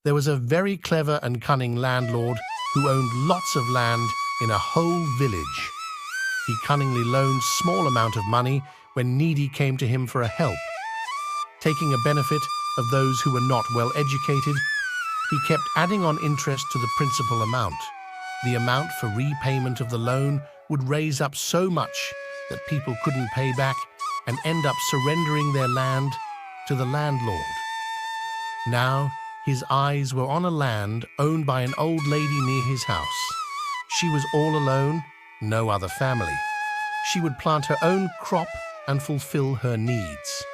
There was a very clever and cunning landlord who owned lots of land in a whole village. He cunningly loaned small amount of money when needy came to him for a help. Taking a benefit of those who were not well educated, he kept adding on interest to the principal amount. The amount for repayment of the loan would raise up so much that people couldn't pay back and end up surrendering their land to the landlord. Now, his eyes were on a land owned by an old lady near his house. She was all alone, no other family. She would plant her own crop and fulfill her needs.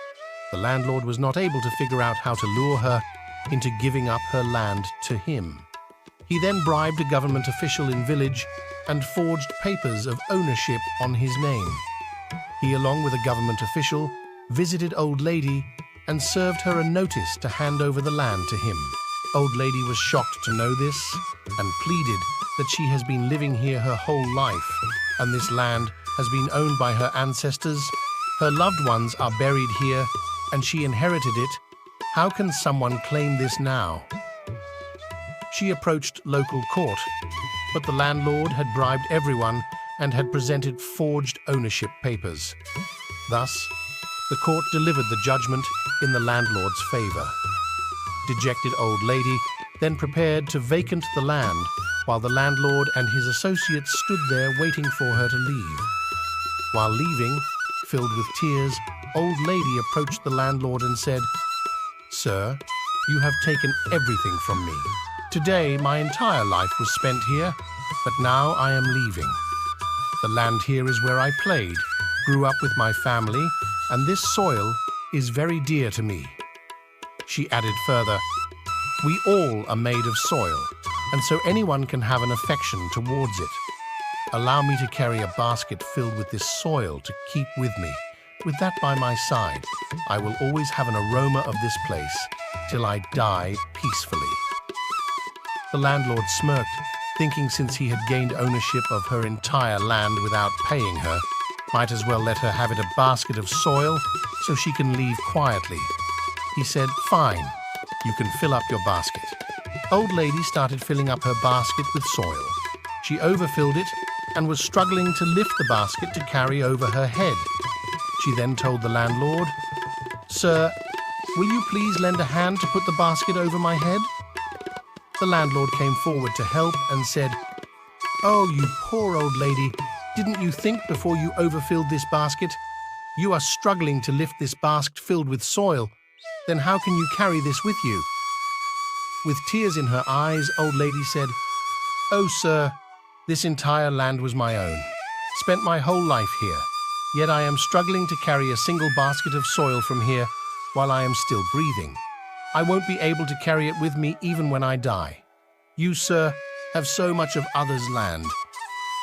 The landlord was not able to figure out how to lure her into giving up her land to him. He then bribed a government official in village and forged papers of ownership on his name. He, along with a government official, visited old lady and served her a notice to hand over the land to him. Old lady was shocked to know this and pleaded that she has been living here her whole life and this land has been owned by her ancestors. Her loved ones are buried here and she inherited it. How can someone claim this now? She approached local court, but the landlord had bribed everyone and had presented forged ownership papers. Thus, the court delivered the judgment in the landlord's favor. Dejected old lady then prepared to vacate the land while the landlord and his associates stood there waiting for her to leave. While leaving, filled with tears, old lady approached the landlord and said, "Sir, you have taken everything from me. Today my entire life was spent here, but now I am leaving. The land here is where I played, grew up with my family, and this soil is very dear to me." She added further, "We all are made of soil, and so anyone can have an affection towards it. Allow me to carry a basket filled with this soil to keep with me. With that by my side, I will always have an aroma of this place till I die peacefully." The landlord smirked, thinking since he had gained ownership of her entire land without paying her, might as well let her have it a basket of soil so she can leave quietly. He said, "Fine, you can fill up your basket." Old lady started filling up her basket with soil. She overfilled it and was struggling to lift the basket to carry over her head. She then told the landlord, "Sir, will you please lend a hand to put the basket over my head?" The landlord came forward to help and said, "Oh, you poor old lady, didn't you think before you overfilled this basket? You are struggling to lift this basket filled with soil. Then how can you carry this with you?" With tears in her eyes, old lady said, "Oh, sir, this entire land was my own. Spent my whole life here. Yet I am struggling to carry a single basket of soil from here while I am still breathing. I won't be able to carry it with me even when I die. You, sir, have so much of others' land.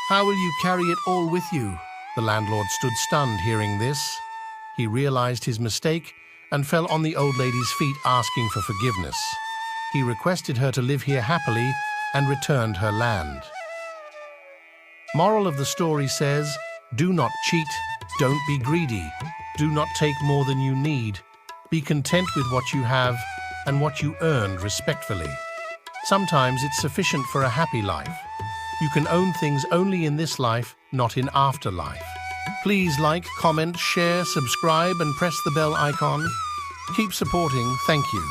How will you carry it all with you?" The landlord stood stunned hearing this. He realized his mistake and fell on the old lady's feet asking for forgiveness. He requested her to live here happily and returned her land. Moral of the story says, do not cheat, don't be greedy, do not take more than you need. Be content with what you have and what you earned respectfully. Sometimes it's sufficient for a happy life. You can own things only in this life, not in afterlife. Please like, comment, share, subscribe, and press the bell icon. Keep supporting. Thank you.